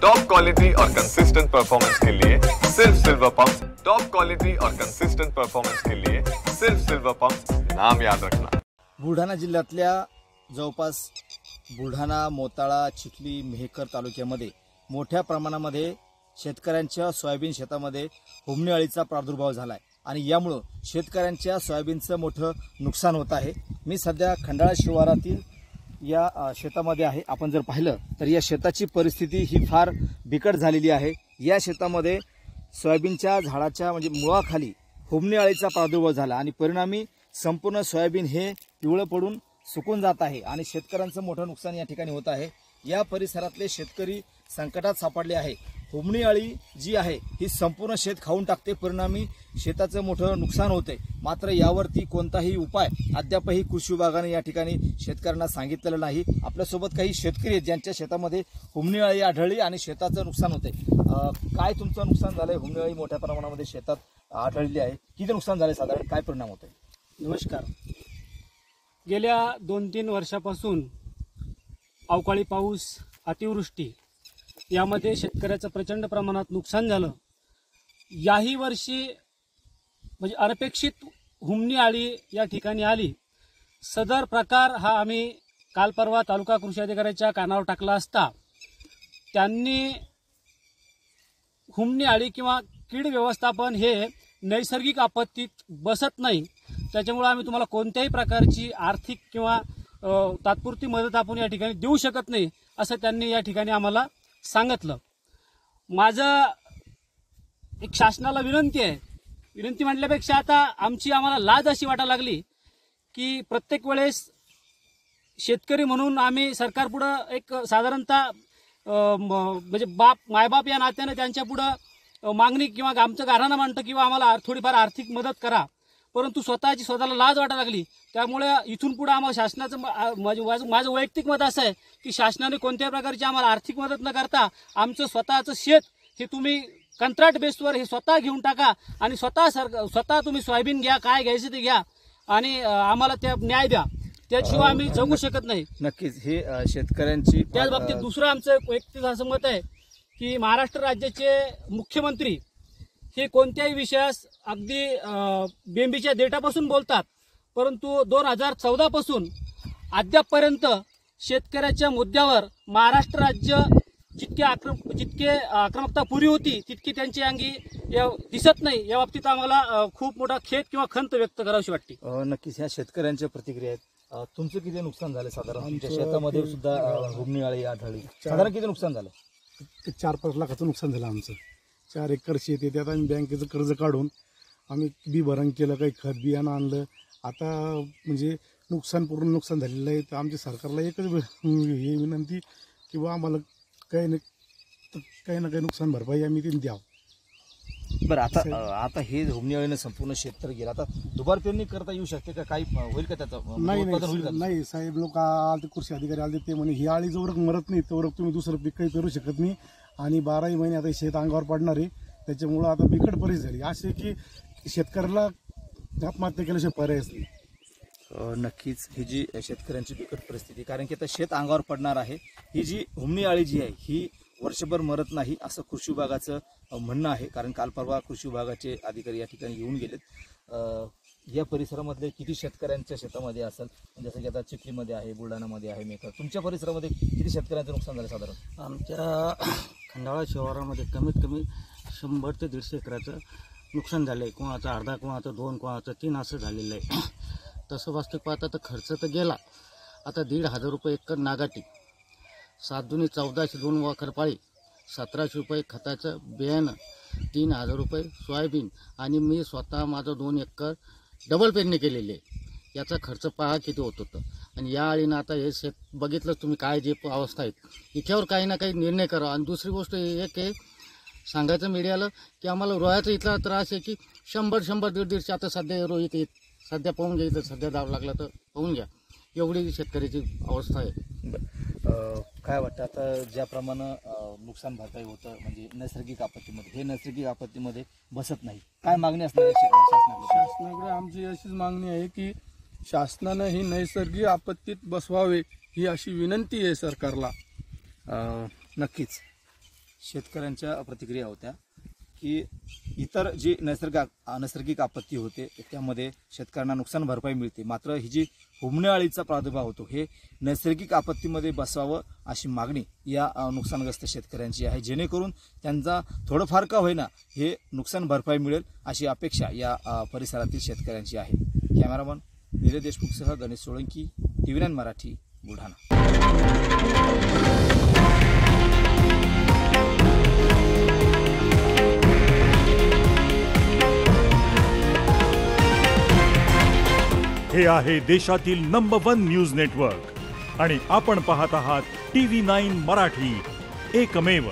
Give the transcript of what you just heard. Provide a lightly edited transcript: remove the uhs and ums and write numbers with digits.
Top quality और consistent performance के लिए सिर्फ सिल्वर पंप्स। टॉप क्वालिटी और कंसिस्टेंट परफॉर्मेंस के लिए सिर्फ सिल्वर पंप्स, नाम याद रखना। बुलढाणा जिल्ह्यातल्या जवळपास बुलढाणा, मोताळा, चिखली, मेहकर तालुक्यामध्ये मोठ्या प्रमाणामध्ये शेतकऱ्यांच्या सोयाबीन शेतामध्ये होमणी अळीचा प्रादुर्भाव झाला आहे आणि यामुळे शेतकऱ्यांच्या सोयाबीनचं मोठं नुकसान होत आहे। मी सध्या खंडाळा शिवारातील या शेतामध्ये आहे। आपण जर पाहिलं तर या शेताची परिस्थिती ही फार बिकट झालेली आहे। या शेतामध्ये सोयाबीनच्या झाडाच्या म्हणजे मुळाखाली होमणी अळीचा प्रादुर्भाव झाला आणि परिणामी संपूर्ण सोयाबीन हे पिवळं पडून सुकून जात आहे आणि शेतकऱ्यांचं मोठं नुकसान या ठिकाणी होत आहे। या परिसरातले शेतकरी संकटात सापडले आहे। होमणी अळी जी आहे ही संपूर्ण शेत खाऊन टाकते, परिणामी शेताचं मोठं नुकसान होते। मात्र यावरती कोणताही उपाय अद्यापही कृषी विभागाने या ठिकाणी शेतकऱ्यांना सांगितलेलं नाही। आपल्यासोबत काही शेतकरी आहेत ज्यांच्या शेतामध्ये होमणी अळी आढळली आणि शेताचं नुकसान होते। काय तुमचं नुकसान झालंय? होमणी अळी मोठ्या प्रमाणामध्ये शेतात आढळली आहे, किती नुकसान झाले, साधारण काय परिणाम होते? नमस्कार। गेल्या 2-3 वर्षापासून अवकाळी पाऊस, अतिवृष्टी यामध्ये शेतकऱ्याचं प्रचंड प्रमाणात नुकसान झालं। याही वर्षी म्हणजे अनपेक्षित होमणी अळी या ठिकाणी आली। सदर प्रकार हा आम्ही काल परवा तालुका कृषी अधिकाऱ्याच्या कानावर टाकला असता त्यांनी होमणी अळी किंवा कीड व्यवस्थापन हे नैसर्गिक आपत्तीत बसत नाही, त्याच्यामुळे आम्ही तुम्हाला कोणत्याही प्रकारची आर्थिक किंवा तात्पुरती मदत आपण या ठिकाणी देऊ शकत नाही असं त्यांनी या ठिकाणी आम्हाला सांगितलं। माझं एक शासनाला विनंती आहे। विनंती म्हटल्यापेक्षा आता आम्हाला लाज अशी वाटायला लागली की प्रत्येक वेळेस शेतकरी म्हणून आम्ही सरकारपुढं एक साधारणतः म्हणजे मायबाप या नात्याने त्यांच्यापुढं मागणी किंवा आमचं गाऱ्हाणं मांडतं किंवा आम्हाला थोडीफार आर्थिक मदत करा, परंतु स्वतःला लाज वाटायला लागली। त्यामुळे इथून पुढे आम्हाला शासनाचं माझं वैयक्तिक मत असं आहे की शासनाने कोणत्याही प्रकारची आम्हाला आर्थिक मदत न करता आमचं स्वतःचं शेत हे तुम्ही कंत्राट बेसवर हे स्वतः घेऊन टाका आणि स्वतः तुम्ही सोयाबीन घ्या, काय घ्यायचं ते घ्या आणि आम्हाला त्या न्याय द्या, त्याशिवाय आम्ही जगू शकत नाही। नक्कीच हे शेतकऱ्यांची त्याच बाबतीत दुसरं आमचं वैयक्तिक असं मत आहे की महाराष्ट्र राज्याचे मुख्यमंत्री हे कोणत्याही विषयास अगदी बेंबीच्या देठापासून बोलतात, परंतु 2014 पासून अद्यापपर्यंत शेतकऱ्याच्या मुद्द्यावर महाराष्ट्र राज्य जितकी आक्रमकता पुरी होती तितकी त्यांची अंगी दिसत नाही। या बाबतीत आम्हाला खूप मोठा खेद किंवा खंत व्यक्त करावीशी वाटते। नक्कीच ह्या शेतकऱ्यांच्या प्रतिक्रिया आहेत। तुमचं किती नुकसान झालं साधारण? तुमच्या शेतामध्ये सुद्धा होमणी अळी आढळली, साधारण किती नुकसान झालं? 4-5 लाखाचं नुकसान झालं आमचं। 4 एकर शेत आहे, त्यात आम्ही बँकेचं कर्ज काढून आम्ही बी भरण केलं, काही खत बियाणं आणलं। आता म्हणजे पूर्ण नुकसान झालेलं आहे। तर आमच्या सरकारला एकच हे विनंती की बा आम्हाला काही ना काही नुकसान भरपाई आम्ही ते द्यावं। बरं, आता हे होमणी अळीनं संपूर्ण शेत तर गेलं, आता दुबार पेरणी करता येऊ शकते का? काही होईल का त्याचं? नाही साहेब, लोक आले, कृषी अधिकारी आले, ते म्हणे ही अळी जोवर मरत नाही तोवर तुम्ही दुसरं पीक काही पेरू शकत नाही आणि 12 महिने आता शेत अंगावर पडणार आहे। त्याच्यामुळं आता बिकट परिस्थिती झाली अशी की शेतकऱ्याला आत्महत्या केल्याशिवाय पर्यायच नाही। नक्कीच ही जी शेतकऱ्यांची बिकट परिस्थिती, कारण की आता शेत अंगावर पडणार आहे। ही जी होमणी अळी जी आहे ही वर्षभर मरत नाही असं कृषी विभागाचं म्हणणं आहे, कारण काल परवा कृषी विभागाचे अधिकारी या ठिकाणी येऊन गेलेत। या परिसरामधले किती शेतकऱ्यांच्या शेतामध्ये असेल, जसं की आता चिखलीमध्ये आहे, बुलढाणामध्ये आहे, मेकर, तुमच्या परिसरामध्ये किती शेतकऱ्यांचं नुकसान झालं साधारण? आमच्या खंडाळा शिवारामध्ये कमीत कमी 100 ते 150 एकराचं नुकसान झालं आहे। कोणाचं अर्धा, कोणाचं 2, कोणाचं 3 असं झालेलं आहे। तसं वास्तविक पाहता तर खर्च तर गेला। आता 1,500 रुपये एकर नागाटी, 7 दुनी 1400, 2 वाखरपाळी, 1700 रुपये खताचं बियाणं, 3000 रुपये सोयाबीन आणि मी स्वतः माझं 2 एकर डबल पेरणी केलेली आहे। याचा खर्च पहा किती होत होतं। आणि या अळीनं आता हे शेत बघितलं तुम्ही, काय जे अवस्था आहेत, याच्यावर काही ना काही निर्णय करा। आणि दुसरी गोष्ट एक आहे सांगायचं मीडियाला की आम्हाला रोह्याचा इथला त्रास आहे की 100, 150 आता सध्या रोहित येत, सध्या पाहून घ्या, इथं सध्या दाब लागला तर पाहून घ्या, एवढी शेतकऱ्याची अवस्था आहे। काय वाटतं आता ज्याप्रमाणे नुकसान भरपाई होतं म्हणजे नैसर्गिक आपत्तीमध्ये, हे नैसर्गिक आपत्तीमध्ये बसत नाही, काय मागणी असणार शासनाकडे? आमची अशीच मागणी आहे की शासनानं ही नैसर्गिक आपत्तीत बसवावे ही अशी विनंती आहे सरकारला। नक्कीच शेतकऱ्यांच्या प्रतिक्रिया होत्या की इतर जी नैसर्गिक आपत्ती होते त्यामध्ये शेतकऱ्यांना नुकसान भरपाई मिळते, मात्र ही जी हुमणे अळीचा प्रादुर्भाव होतो हे नैसर्गिक आपत्तीमध्ये बसवावं अशी मागणी या नुकसानग्रस्त शेतकऱ्यांची आहे, जेणेकरून त्यांचा थोडंफार का होईना हे नुकसान भरपाई मिळेल अशी अपेक्षा या परिसरातील शेतकऱ्यांची आहे. कॅमेरामन नीरज देशमुखसह गणेश सोळंकी, TV9 मराठी, बुलढाणा. हे आहे देशातील नंबर 1 न्यूज नेटवर्क आणि आपण पाहत आहात TV9 मराठी, एकमेव.